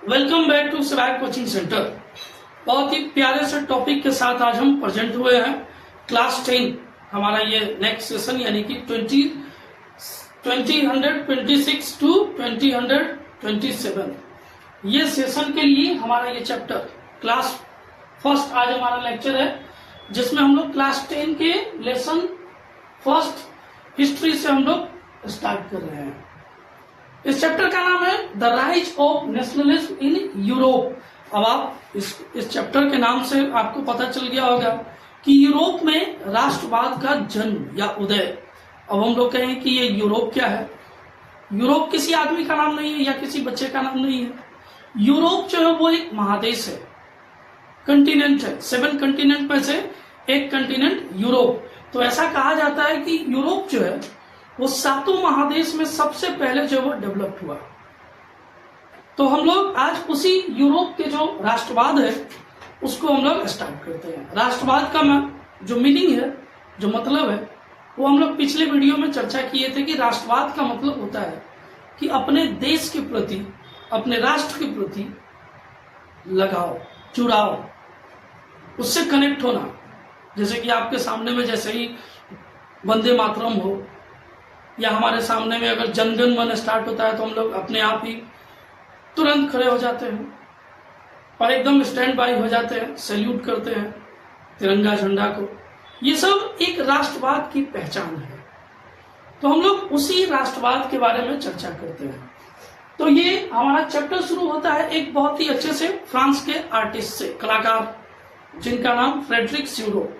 Welcome back to swag coaching centre. बहुत ही प्यारे से टॉपिक के साथ आज हम प्रेजेंट हुए हैं। क्लास 10 हमारा ये नेक्स्ट सेशन यानी कि 2026 टू 2027 ये सेशन के लिए हमारा ये चैप्टर क्लास फर्स्ट आज हमारा लेक्चर है, जिसमें हम लोग क्लास 10 के लेसन फर्स्ट हिस्ट्री से हम लोग स्टार्ट कर रहे हैं। इस चैप्टर का नाम है the rise of nationalism in Europe. अब आप इस चैप्टर के नाम से आपको पता चल गया होगा कि यूरोप में राष्ट्रवाद का जन्म या उदय। अब हम लोग कहें कि ये यूरोप क्या है। यूरोप किसी आदमी का नाम नहीं है या किसी बच्चे का नाम नहीं है। यूरोप जो है वो एक महादेश है, कंटिनेंट है। 7 कंटिनेंट में से एक कंटिनेंट यूरोप। तो ऐसा कहा जाता है कि यूरोप जो है वो 7 महादेश में सबसे पहले जो वो डेवलप हुआ। तो हम लोग आज उसी यूरोप के जो राष्ट्रवाद है उसको हम लोग स्टार्ट करते हैं। राष्ट्रवाद का जो मीनिंग है, जो मतलब है, वो हम लोग पिछले वीडियो में चर्चा किए थे कि राष्ट्रवाद का मतलब होता है कि अपने देश के प्रति, अपने राष्ट्र के प्रति लगाव, जुड़ाव, उससे कनेक्ट होना। जैसे कि आपके सामने में जैसे ही वंदे मातरम हो या हमारे सामने में अगर जनगण मन स्टार्ट होता है तो हम लोग अपने आप ही तुरंत खड़े हो जाते हैं और एकदम स्टैंड बाई हो जाते हैं, सैल्यूट करते हैं तिरंगा झंडा को। ये सब एक राष्ट्रवाद की पहचान है। तो हम लोग उसी राष्ट्रवाद के बारे में चर्चा करते हैं। तो ये हमारा चैप्टर शुरू होता है एक बहुत ही अच्छे से फ्रांस के आर्टिस्ट से, कलाकार, जिनका नाम फ्रेडरिक स्यूरो।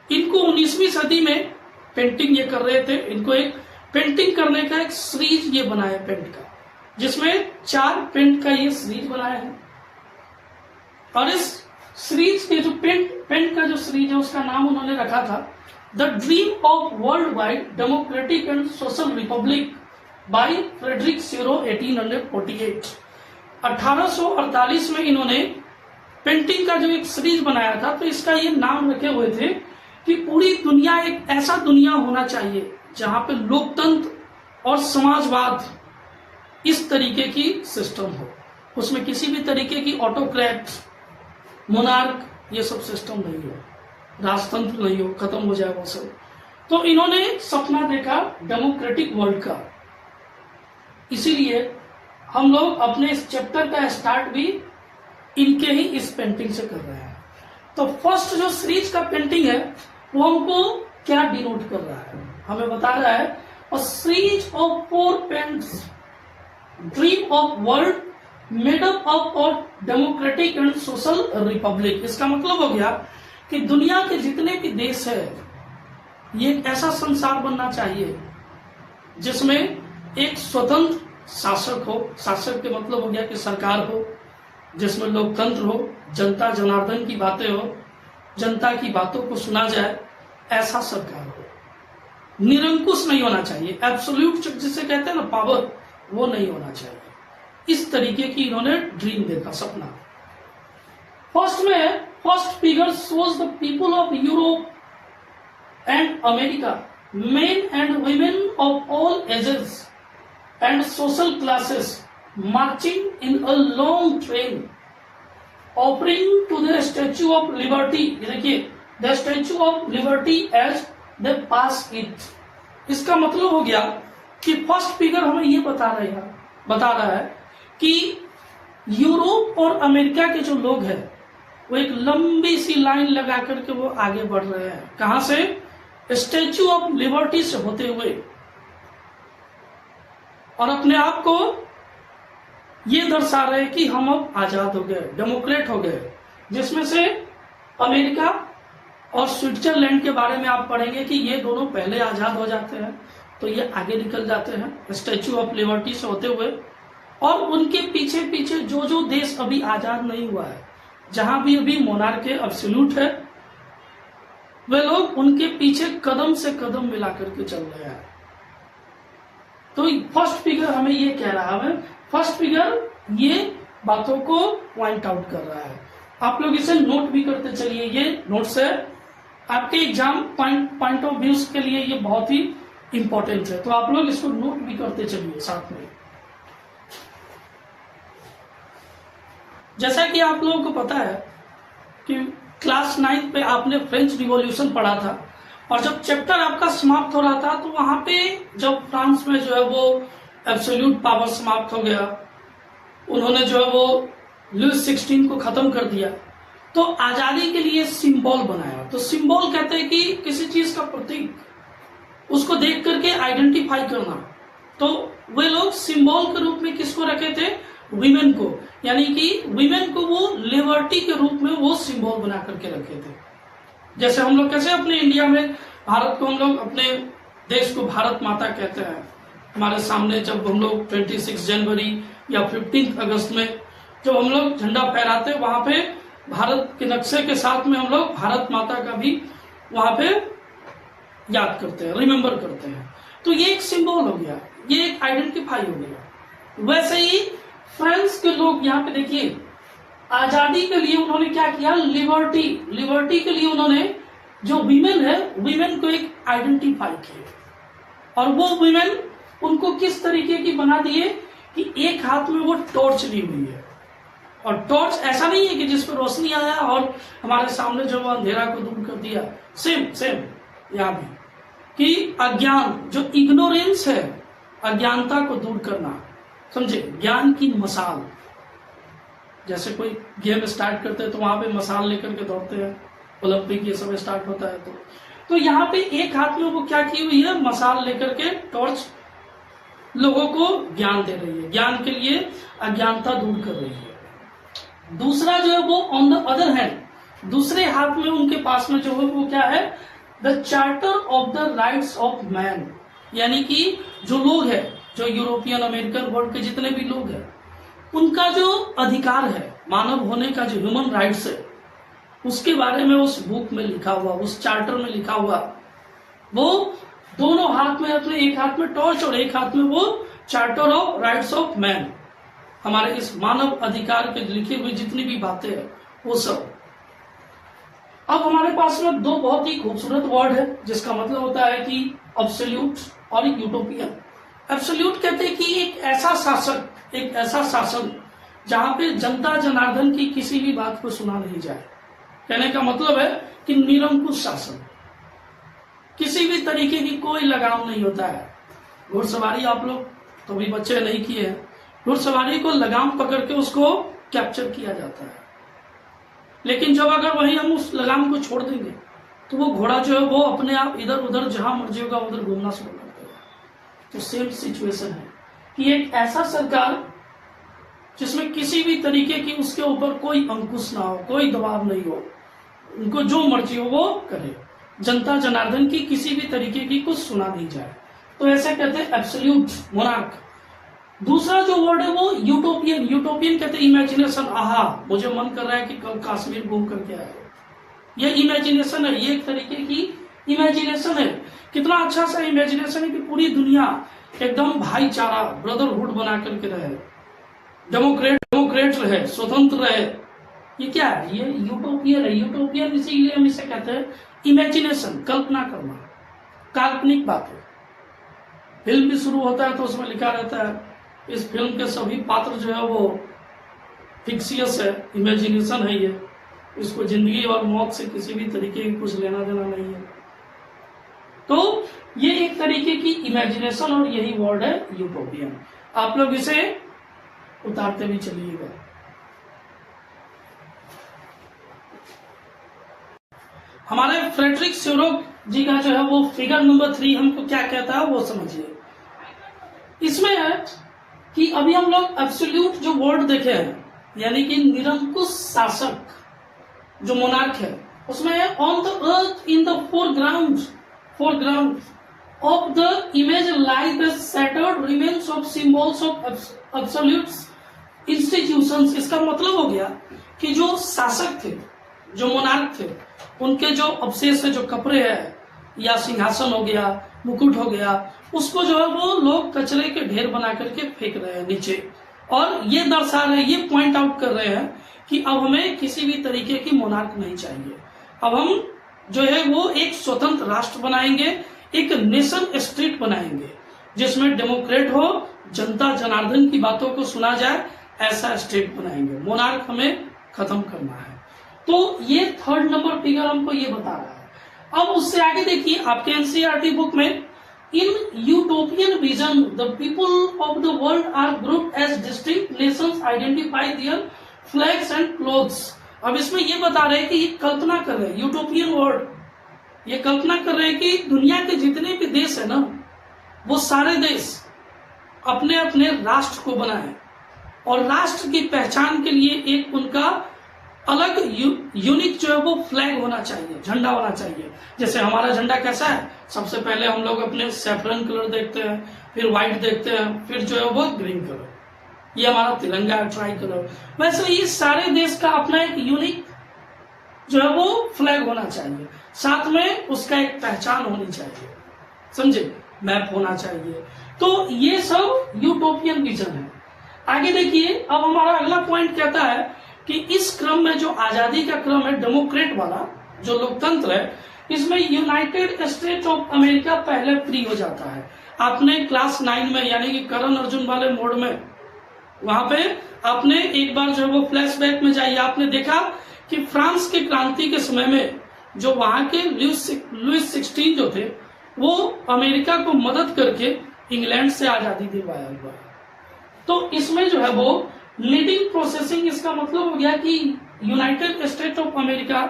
इनको 19वीं सदी में पेंटिंग ये कर रहे थे। इनको एक पेंटिंग करने का एक सीरीज ये बनाया पेंट का, जिसमें 4 पेंट का ये सीरीज बनाया है। और इस सीरीज के जो पेंट का जो सीरीज है उसका नाम उन्होंने रखा था the dream of world wide democratic and social republic by Frederic Sorrieu 1848। 1848 में इन्होंने पेंटिंग का जो एक सीरीज बनाया था। तो इसका ये नाम रखे हुए थे कि पूरी दुनिया एक ऐसा दुनिया होना चाहिए जहां पे लोकतंत्र और समाजवाद इस तरीके की सिस्टम हो। उसमें किसी भी तरीके की ऑटोक्रेट, मोनार्क, ये सब सिस्टम नहीं हो, राजतंत्र नहीं हो, खत्म हो जाए वो सब। तो इन्होंने सपना देखा डेमोक्रेटिक वर्ल्ड का। इसीलिए हम लोग अपने इस चैप्टर का स्टार्ट भी इनके ही इस पेंटिंग से कर रहे हैं। तो फर्स्ट जो सीरीज का पेंटिंग है वो हमको क्या डिनोट कर रहा है, हमें बता रहा है a series of 4 paints dream of world made up of democratic and social Republic. इसका मतलब हो गया कि दुनिया के जितने भी देश है ये एक ऐसा संसार बनना चाहिए जिसमें एक स्वतंत्र शासक हो। शासक के मतलब हो गया कि सरकार हो, जिसमें लोकतंत्र हो, जनता जनार्दन की बातें हो, जनता की बातों को सुना जाए, ऐसा सरकार हो। निरंकुश नहीं होना चाहिए, एब्सोल्यूट जिसे कहते हैं ना पावर, वो नहीं होना चाहिए। इस तरीके की इन्होंने ड्रीम देखा, सपना। First figure shows the people of Europe and America, main and women of all ages and social classes marching in a long train offering to the Statue of Liberty। ये देखिए, the Statue of Liberty as they pass it। इसका मतलब हो गया कि first figure हमें ये बता रहा है कि यूरोप और अमेरिका के जो लोग हैं वो एक लंबी सी लाइन लगा करके वो आगे बढ़ रहे हैं। कहां से? स्टैच्यू ऑफ लिबर्टी से होते हुए, और अपने आप को ये दर्शा रहे कि हम अब आजाद हो गए, डेमोक्रेट हो गए। जिसमें से अमेरिका और स्विट्जरलैंड के बारे में आप पढ़ेंगे कि ये दोनों पहले आजाद हो जाते हैं, तो ये आगे निकल जाते हैं स्टैच्यू ऑफ लिबर्टी से होते हुए। और उनके पीछे पीछे जो जो देश अभी आजाद नहीं हुआ है, जहां भी अभी मोनार्की एब्सोल्यूट है, वे लोग उनके पीछे कदम से कदम मिला करके चल रहे हैं। तो फर्स्ट फिगर हमें ये कह रहा है, फर्स्ट फिगर ये बातों को पॉइंट आउट कर रहा है। आप लोग इसे नोट भी करते चलिए, ये नोट्स है आपके एग्जाम पॉइंट ऑफ व्यूज के लिए, ये बहुत ही इंपॉर्टेंट है। तो आप लोग इसको नोट भी करते चलिए साथ में। जैसा कि आप लोगों को पता है कि क्लास 9 पे आपने फ्रेंच रिवॉल्यूशन पढ़ा था, और जब चैप्टर आपका समाप्त हो रहा था तो वहां पे जब फ्रांस में जो है वो एब्सोल्यूट पावर समाप्त हो गया, उन्होंने जो है वो लुइस 16 को खत्म कर दिया, तो आजादी के लिए सिंबल बनाया। तो सिंबल कहते हैं कि किसी चीज का प्रतीक, उसको देख करके आइडेंटिफाई करना। तो वे लोग सिंबल के रूप में किसको रखे थे? वीमेन को, यानी कि वीमेन को वो लिबर्टी के रूप में वो सिंबल बना करके रखे थे। जैसे हम लोग कैसे अपने इंडिया में भारत को, हम लोग अपने देश को भारत माता कहते हैं। हमारे सामने जब हम लोग 26 जनवरी या 15 अगस्त में जब हम लोग झंडा फहराते, वहां पे भारत के नक्शे के साथ में हम लोग भारत माता का भी वहां पे याद करते हैं, रिमेम्बर करते हैं। तो ये एक सिंबल हो गया, ये एक आइडेंटिफाई हो गया। वैसे ही फ्रांस के लोग यहाँ पे देखिए, आजादी के लिए उन्होंने क्या किया? लिबर्टी के लिए उन्होंने जो वीमेन है, वीमेन को एक आइडेंटिफाई किया। और वो वीमेन उनको किस तरीके की बना दिए कि एक हाथ में वो टॉर्च ली हुई है, और टॉर्च ऐसा नहीं है कि जिसपे रोशनी आया और हमारे सामने जो वो अंधेरा को दूर कर दिया। सेम यहाँ भी कि अज्ञान, जो इग्नोरेंस है, अज्ञानता को दूर करना, समझे? ज्ञान की मसाल। जैसे कोई गेम स्टार्ट करते हैं तो वहां पे मसाल लेकर के दौड़ते हैं, ओलंपिक ये सब स्टार्ट होता है तो यहाँ पे एक हाथ में वो क्या की हुई है? मसाल लेकर के टॉर्च लोगों को ज्ञान दे रही है, ज्ञान के लिए अज्ञानता दूर कर रही है। दूसरा जो है वो ऑन द अदर हैंड, दूसरे हाथ में उनके पास में जो है वो क्या है? The charter of the rights of man, यानी कि जो लोग हैं, जो यूरोपियन अमेरिकन वर्ल्ड के जितने भी लोग हैं, उनका जो अधिकार है, मानव होने का जो ह्यूमन राइट्स है, उसके बारे में उस बुक में लिखा हुआ, उस चार्टर में लिखा हुआ। वो दोनों हाथ में, अपने एक हाथ में टॉर्च और एक हाथ में वो charter of rights of man, हमारे इस मानव अधिकार के लिखे हुए जितनी भी बातें हैं वो सब। अब हमारे पास में दो बहुत ही खूबसूरत वर्ड है जिसका मतलब होता है कि एब्सोल्यूट और यूटोपियन। एब्सोल्यूट कहते हैं कि एक ऐसा शासक, एक ऐसा शासन जहां पे जनता जनार्दन की किसी भी बात को सुना नहीं जाए। कहने का मतलब है कि निरंकुश शासन, किसी भी तरीके की कोई लगाम नहीं होता है। घुड़सवारी आप लोग तो भी बच्चे नहीं किए हैं, घुड़सवारी को लगाम पकड़ के उसको कैप्चर किया जाता है, लेकिन जब अगर वहीं हम उस लगाम को छोड़ देंगे तो वो घोड़ा जो है वो अपने आप इधर उधर जहां मर्जी होगा उधर घूमना शुरू कर देगा। तो सेम सिचुएशन है कि एक ऐसा सरकार जिसमें किसी भी तरीके की उसके ऊपर कोई अंकुश ना हो, कोई दबाव नहीं हो, उनको जो मर्जी हो वो करे, जनता जनार्दन की किसी भी तरीके की कुछ सुना नहीं जाए, तो ऐसे कहते हैं एब्सोल्यूट मोनार्क। दूसरा जो वर्ड है वो यूटोपियन। यूटोपियन कहते हैं इमेजिनेशन। आहा, मुझे मन कर रहा है कि कल कश्मीर घूम करके आए। ये इमेजिनेशन है, ये एक तरीके की इमेजिनेशन है। कितना अच्छा सा इमेजिनेशन है कि पूरी दुनिया एकदम भाईचारा, ब्रदरहुड बना करके रहे, डेमोक्रेट रहे, स्वतंत्र रहे। ये क्या है? ये यूटोपियन है। यूटोपियन इसीलिए हम इसे कहते हैं इमेजिनेशन, कल्पना करना, काल्पनिक बातें। फिल्म भी शुरू होता है तो उसमें लिखा रहता है इस फिल्म के सभी पात्र जो है वो फिक्सियस है, इमेजिनेशन है, ये इसको जिंदगी और मौत से किसी भी तरीके की कुछ लेना देना नहीं है। तो ये एक तरीके की इमेजिनेशन और यही वर्ड है यूटोपियन। आप लोग इसे उतारते भी चलिएगा। हमारे फ्रेडरिक स्योरोक जी का जो है वो फिगर नंबर 3 हमको क्या कहता है वो समझिए। इसमें है कि अभी हम लोग एब्सोल्यूट जो वर्ड देखे हैं, यानी कि निरंकुश शासक जो मोनार्क है, उसमें है on the earth in the foreground of the image lie the shattered remains of symbols of absolute institutions. इसका मतलब हो गया कि जो शासक थे, जो मोनार्क थे, उनके जो अवशेष है, जो कपड़े हैं या सिंहासन हो गया, मुकुट हो गया, उसको जो है वो लोग कचरे के ढेर बना करके फेंक रहे हैं नीचे, और ये दर्शा रहे, ये पॉइंट आउट कर रहे हैं कि अब हमें किसी भी तरीके की मोनार्क नहीं चाहिए। अब हम जो है वो एक स्वतंत्र राष्ट्र बनाएंगे, एक नेशन स्टेट बनाएंगे जिसमें डेमोक्रेट हो, जनता जनार्दन की बातों को सुना जाए, ऐसा स्टेट बनाएंगे, मोनार्क हमें खत्म करना है। तो ये थर्ड नंबर फिगर हमको ये बता रहा है। अब उससे आगे देखिए आपके एनसीईआरटी बुक में, in utopian vision the people of the world are grouped as distinct nations identify their flags and clothes. अब इसमें ये बता रहे हैं कि ये कल्पना कर रहे हैं, यूटोपियन वर्ल्ड ये कल्पना कर रहे हैं कि दुनिया के जितने भी देश है ना, वो सारे देश अपने अपने राष्ट्र को बनाए और राष्ट्र की पहचान के लिए एक उनका अलग यूनिक जो है वो फ्लैग होना चाहिए, झंडा होना चाहिए। जैसे हमारा झंडा कैसा है, सबसे पहले हम लोग अपने सैफरन कलर देखते हैं, फिर व्हाइट देखते हैं, फिर जो है वो ग्रीन कलर, ये हमारा तिरंगा है, ट्राई कलर। वैसे ही सारे देश का अपना एक यूनिक जो है वो फ्लैग होना चाहिए, साथ में उसका एक पहचान होनी चाहिए, समझे, मैप होना चाहिए। तो ये सब यूटोपियन विजन है। आगे देखिए, अब हमारा अगला पॉइंट कहता है कि इस क्रम में जो आजादी का क्रम है, डेमोक्रेट वाला जो लोकतंत्र है, इसमें यूनाइटेड स्टेट ऑफ अमेरिका पहले फ्री हो जाता है। आपने क्लास 9 में यानी कि करण अर्जुन वाले मोड में, वहां पे आपने एक बार जो है वो फ्लैशबैक में जाइए, आपने देखा कि फ्रांस की क्रांति के समय में जो वहां के लुइस 16 जो थे, वो अमेरिका को मदद करके इंग्लैंड से आजादी दिलवाया हुआ है। तो इसमें जो है वो लीडिंग प्रोसेसिंग, इसका मतलब हो गया कि यूनाइटेड स्टेट ऑफ अमेरिका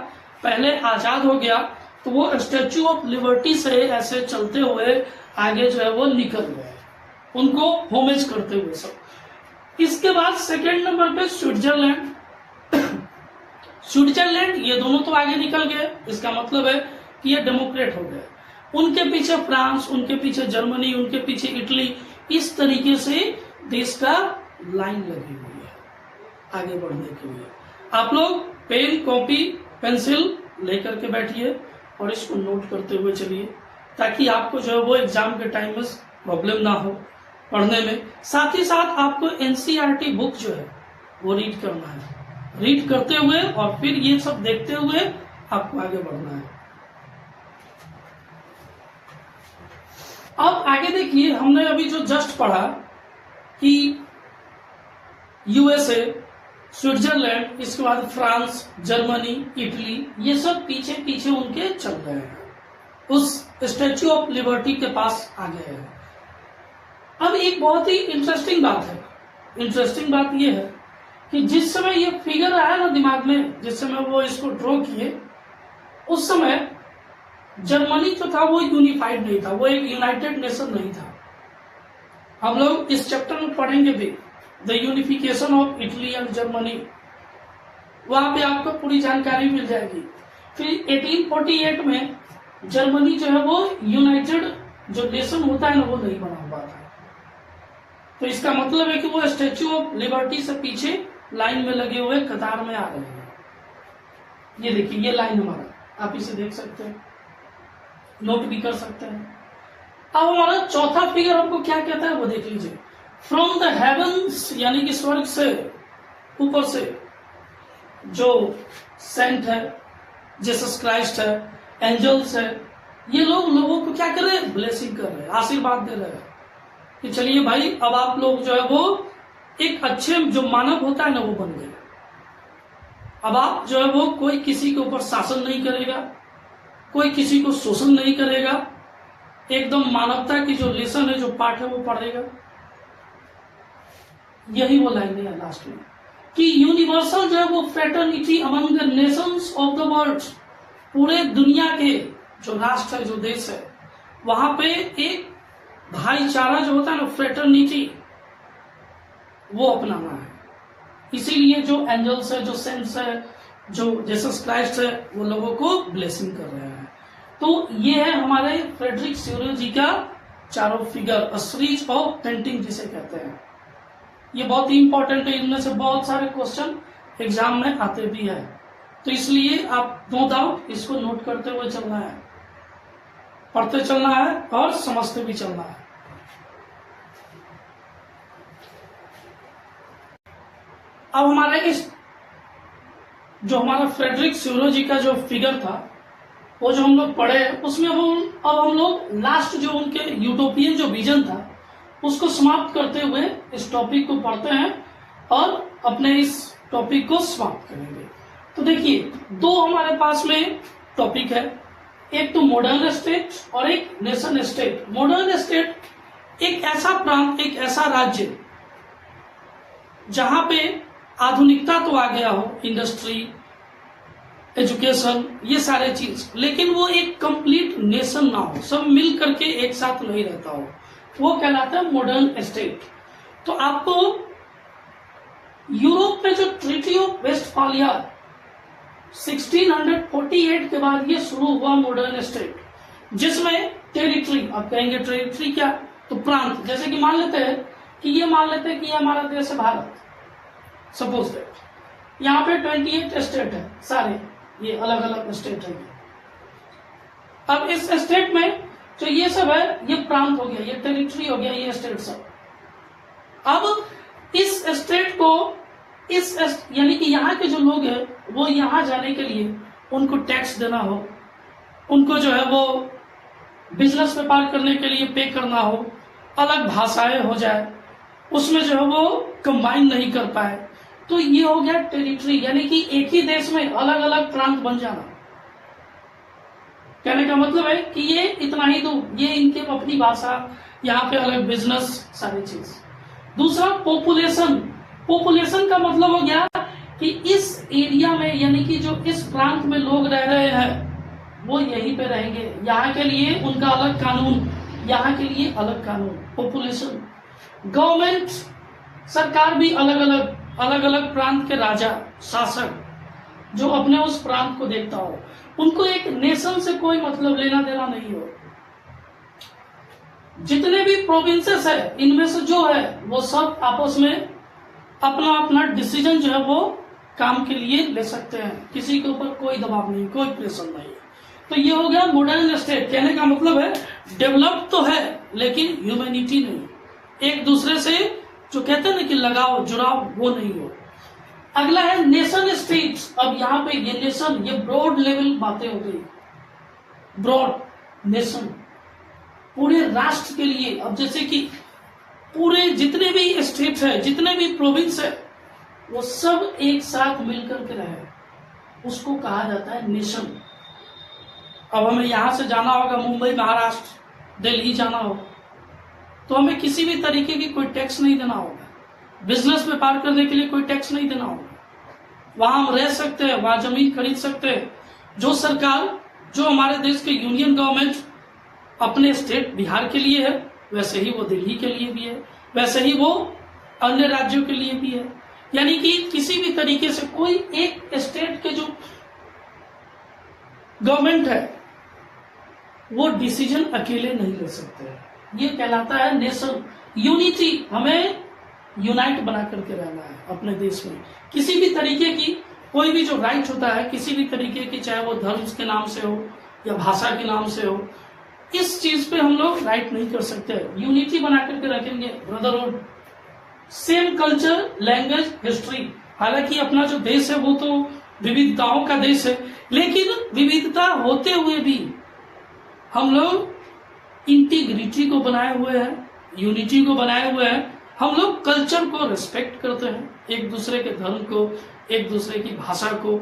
पहले आजाद हो गया, तो वो स्टैच्यू ऑफ लिबर्टी से ऐसे चलते हुए आगे जो है वो निकल गए, उनको होमेज करते हुए सब। इसके बाद सेकेंड नंबर पे स्विट्जरलैंड स्विट्जरलैंड, ये दोनों तो आगे निकल गए, इसका मतलब है कि ये डेमोक्रेट हो गए। उनके पीछे फ्रांस, उनके पीछे जर्मनी, उनके पीछे इटली, इस तरीके से देश का लाइन लगी हुई है आगे बढ़ने के लिए। आप लोग पेन, कॉपी, पेंसिल लेकर के बैठिए और इसको नोट करते हुए चलिए, ताकि आपको जो है वो एग्जाम के टाइम में प्रॉब्लम ना हो पढ़ने में। साथ ही साथ आपको एनसीईआरटी बुक जो है वो रीड करना है, रीड करते हुए और फिर ये सब देखते हुए आपको आगे बढ़ना है। अब आगे देखिए, हमने अभी जो जस्ट पढ़ा कि यूएसए, स्विट्जरलैंड, इसके बाद फ्रांस, जर्मनी, इटली, ये सब पीछे पीछे उनके चल रहे हैं, उस स्टैच्यू ऑफ लिबर्टी के पास आ गए हैं। अब एक बहुत ही इंटरेस्टिंग बात है, इंटरेस्टिंग बात ये है कि जिस समय ये फिगर आया ना दिमाग में, जिस समय वो इसको ड्रॉ किए, उस समय जर्मनी जो था वो यूनिफाइड नहीं था, वो एक यूनाइटेड नेशन नहीं था। हम लोग इस चैप्टर में पढ़ेंगे भी the unification of Italy and Germany, वहां पे आपको पूरी जानकारी मिल जाएगी। फिर 1848 में जर्मनी जो है वो यूनाइटेड जो नेशन होता है ना, वो नहीं बना हुआ था। तो इसका मतलब है कि वो स्टैच्यू ऑफ लिबर्टी से पीछे लाइन में लगे हुए कतार में आ रहे हैं। ये देखिए, ये लाइन हमारा, आप इसे देख सकते हैं, नोट भी कर सकते हैं। अब हमारा चौथा फिगर हमको क्या कहता है वो देख लीजिए। फ्रॉम द हेवंस, यानी कि स्वर्ग से, ऊपर से जो सेंट है, जीसस क्राइस्ट है, एंजल्स है, ये लोग लोगों को क्या कर रहे हैं, ब्लेसिंग कर रहे हैं, आशीर्वाद दे रहे हैं कि चलिए भाई, अब आप लोग जो है वो एक अच्छे जो मानव होता है ना, वो बन गए। अब आप जो है वो कोई किसी के ऊपर शासन नहीं करेगा, कोई किसी को शोषण नहीं करेगा, एकदम मानवता की जो लेसन है, जो पाठ है, वो पढ़ेगा। यही वो लाइन है लास्ट में कि यूनिवर्सल जो है वो fraternity among the Nations of the world, पूरे दुनिया के जो राष्ट्र है, जो देश है, वहां पे एक भाईचारा जो होता है ना, फ्रेटर्निटी, वो अपनाना है। इसीलिए जो एंजल्स है, जो सेंट्स है, जो जीसस क्राइस्ट है, वो लोगों को ब्लेसिंग कर रहे हैं। तो ये है हमारे फ्रेडरिक स्यूरो जी का चारों figure, a series of painting जिसे कहते हैं। ये बहुत ही इंपॉर्टेंट है, इनमें से बहुत सारे क्वेश्चन एग्जाम में आते भी है, तो इसलिए आप नो डाउट इसको नोट करते हुए चलना है, पढ़ते चलना है और समझते भी चलना है। अब हमारा इस जो हमारा फ्रेडरिक स्यूरो जी का जो फिगर था, वो जो हम लोग पढ़े, उसमें अब हम लोग लास्ट जो उनके यूटोपियन जो विजन था, उसको समाप्त करते हुए इस टॉपिक को पढ़ते हैं और अपने इस टॉपिक को समाप्त करेंगे। तो देखिए, दो हमारे पास में टॉपिक है, एक तो मॉडर्न स्टेट और एक नेशन स्टेट। मॉडर्न स्टेट एक ऐसा प्रांत, एक ऐसा राज्य जहां पे आधुनिकता तो आ गया हो, इंडस्ट्री, एजुकेशन, ये सारे चीज, लेकिन वो एक कंप्लीट नेशन ना हो, सब मिल करके एक साथ नहीं रहता हो, वो कहलाता है मॉडर्न स्टेट। तो आपको यूरोप में जो ट्रीटी ऑफ वेस्टफालिया 1648 के बाद ये शुरू हुआ मॉडर्न स्टेट, जिसमें टेरिटरी, आप कहेंगे टेरिटरी क्या, तो प्रांत, जैसे कि मान लेते हैं कि ये हमारा देश है भारत, सपोज दैट यहाँ पे 28 स्टेट है, सारे ये अलग अलग स्टेट है। अब इस स्टेट में जो ये सब है, ये प्रांत हो गया, ये टेरिटरी हो गया, ये स्टेट सब। अब इस स्टेट को यानी कि यहाँ के जो लोग हैं वो यहाँ जाने के लिए उनको टैक्स देना हो, उनको जो है वो बिजनेस व्यापार करने के लिए पे करना हो, अलग भाषाएं हो जाए, उसमें जो है वो कंबाइन नहीं कर पाए, तो ये हो गया टेरिटरी, यानी कि एक ही देश में अलग अलग प्रांत बन जाना। कहने का मतलब है कि ये इतना ही दो, ये इनके अपनी भाषा, यहाँ पे अलग बिजनेस, सारी चीज। दूसरा पॉपुलेशन का मतलब हो गया कि इस एरिया में, यानी कि जो इस प्रांत में लोग रह रहे हैं वो यहीं पे रहेंगे, यहाँ के लिए उनका अलग कानून, यहाँ के लिए अलग कानून। पॉपुलेशन, गवर्नमेंट, सरकार भी अलग अलग प्रांत के राजा, शासक जो अपने उस प्रांत को देखता हो, उनको एक नेशन से कोई मतलब लेना देना नहीं हो। जितने भी प्रोविंसेस है, इनमें से जो है वो सब आपस में अपना अपना डिसीजन जो है वो काम के लिए ले सकते हैं, किसी के ऊपर कोई दबाव नहीं, कोई प्रेशर नहीं। तो ये हो गया मॉडर्न स्टेट। कहने का मतलब है डेवलप तो है लेकिन ह्यूमैनिटी नहीं, एक दूसरे से जो कहते हैं ना कि लगाव जुड़ाव, वो नहीं हो। अगला है नेशन स्टेट्स। अब यहाँ पे ये नेशन, ये ब्रॉड लेवल बातें हो गई, ब्रॉड नेशन पूरे राष्ट्र के लिए। अब जैसे कि पूरे जितने भी स्टेट है, जितने भी प्रोविंस है, वो सब एक साथ मिलकर के रहे, उसको कहा जाता है नेशन। अब हमें यहां से जाना होगा मुंबई, महाराष्ट्र, दिल्ली जाना हो, तो हमें किसी भी तरीके की कोई टैक्स नहीं देना होगा, बिजनेस व्यापार करने के लिए कोई टैक्स नहीं देना होगा, वहां हम रह सकते हैं, वहां जमीन खरीद सकते हैं। जो सरकार, जो हमारे देश के यूनियन गवर्नमेंट अपने स्टेट बिहार के लिए है, वैसे ही वो दिल्ली के लिए भी है, वैसे ही वो अन्य राज्यों के लिए भी है। यानी कि किसी भी तरीके से कोई एक स्टेट के जो गवर्नमेंट है वो डिसीजन अकेले नहीं ले सकते। ये कहलाता है नेशन यूनिटी। हमें यूनाइट बना करके रहना है अपने देश में। किसी भी तरीके की कोई भी जो राइट होता है, किसी भी तरीके की, चाहे वो धर्म के नाम से हो या भाषा के नाम से हो, इस चीज पे हम लोग राइट नहीं कर सकते। यूनिटी बना करके रखेंगे, brotherhood, same culture, language, history. हालांकि अपना जो देश है वो तो विविधताओं का देश है, लेकिन विविधता होते हुए भी हम लोग इंटीग्रिटी को बनाए हुए हैं, यूनिटी को बनाए हुए हैं। हम लोग कल्चर को रिस्पेक्ट करते हैं, एक दूसरे के धर्म को, एक दूसरे की भाषा को।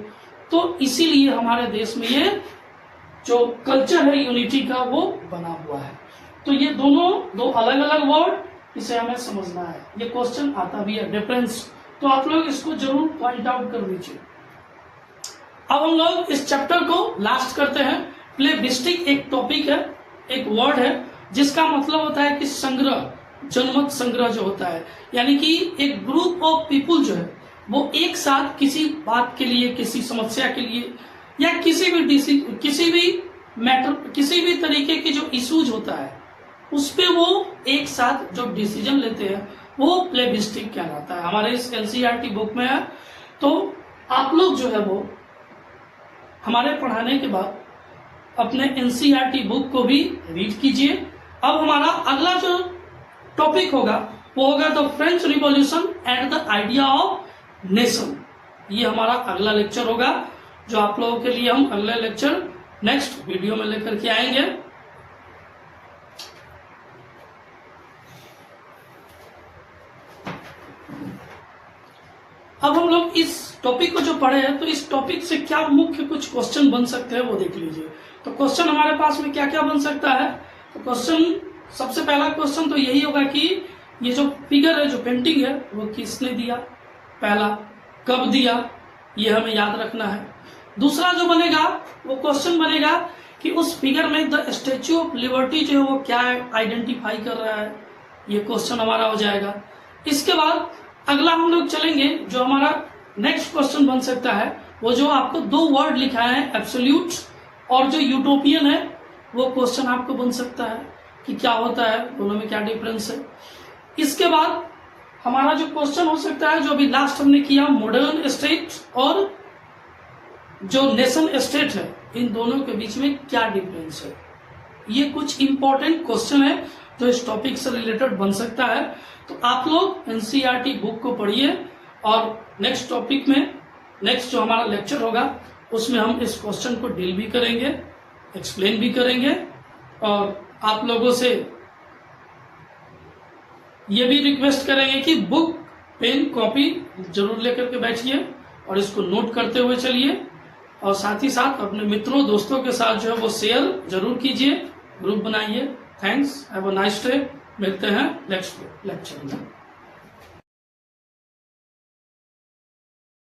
तो इसीलिए हमारे देश में ये जो कल्चर है यूनिटी का वो बना हुआ है। तो ये दोनों दो अलग अलग वर्ड, इसे हमें समझना है। ये क्वेश्चन आता भी है, डिफरेंस, तो आप लोग इसको जरूर पॉइंट आउट कर लीजिए। अब हम लोग इस चैप्टर को लास्ट करते हैं। प्लेबिस्टिक एक टॉपिक है, एक वर्ड है जिसका मतलब होता है कि संग्रह, जनमत संग्रह जो होता है, यानी कि एक ग्रुप ऑफ पीपुल जो है वो एक साथ किसी बात के लिए, किसी समस्या के लिए, या किसी भी मैटर, किसी भी तरीके की जो इश्यूज होता है उस पे वो एक साथ जो डिसीजन लेते हैं वो प्लेबिस्टिक कहलाता है। हमारे इस एनसीईआरटी बुक में है। तो आप लोग जो है वो हमारे पढ़ाने के बाद अपने एनसीईआरटी बुक को भी रीड कीजिए। अब हमारा अगला जो टॉपिक होगा वो होगा the French revolution and the idea of nation. ये हमारा अगला लेक्चर होगा, जो आप लोगों के लिए हम अगले लेक्चर नेक्स्ट वीडियो में लेकर के आएंगे। अब हम लोग इस टॉपिक को जो पढ़े हैं तो इस टॉपिक से क्या मुख्य कुछ क्वेश्चन बन सकते हैं वो देख लीजिए। तो क्वेश्चन हमारे पास में क्या क्या बन सकता है। तो क्वेश्चन, सबसे पहला क्वेश्चन तो यही होगा कि ये जो फिगर है, जो पेंटिंग है, वो किसने दिया, पहला कब दिया, ये हमें याद रखना है। दूसरा जो बनेगा वो क्वेश्चन बनेगा कि उस फिगर में द स्टैच्यू ऑफ लिबर्टी जो है वो क्या आइडेंटिफाई कर रहा है, ये क्वेश्चन हमारा हो जाएगा। इसके बाद अगला हम लोग चलेंगे, जो हमारा नेक्स्ट क्वेश्चन बन सकता है वो जो आपको दो वर्ड लिखा है, एब्सोल्यूट और जो यूटोपियन है, वो क्वेश्चन आपको बन सकता है कि क्या होता है, दोनों में क्या डिफरेंस है। इसके बाद हमारा जो क्वेश्चन हो सकता है, जो अभी लास्ट हमने किया, मॉडर्न स्टेट और जो नेशन स्टेट है, इन दोनों के बीच में क्या डिफरेंस है। ये कुछ इंपॉर्टेंट क्वेश्चन है जो इस टॉपिक से रिलेटेड बन सकता है। तो आप लोग एनसीईआरटी बुक को पढ़िए और नेक्स्ट टॉपिक में, नेक्स्ट जो हमारा लेक्चर होगा उसमें हम इस क्वेश्चन को डील भी करेंगे, एक्सप्लेन भी करेंगे और आप लोगों से ये भी रिक्वेस्ट करेंगे कि बुक, पेन, कॉपी जरूर लेकर के बैठिए और इसको नोट करते हुए चलिए और साथ ही साथ अपने मित्रों, दोस्तों के साथ जो है वो शेयर जरूर कीजिए, ग्रुप बनाइए। Thanks, have a nice day. मिलते हैं नेक्स्ट लेक्चर में।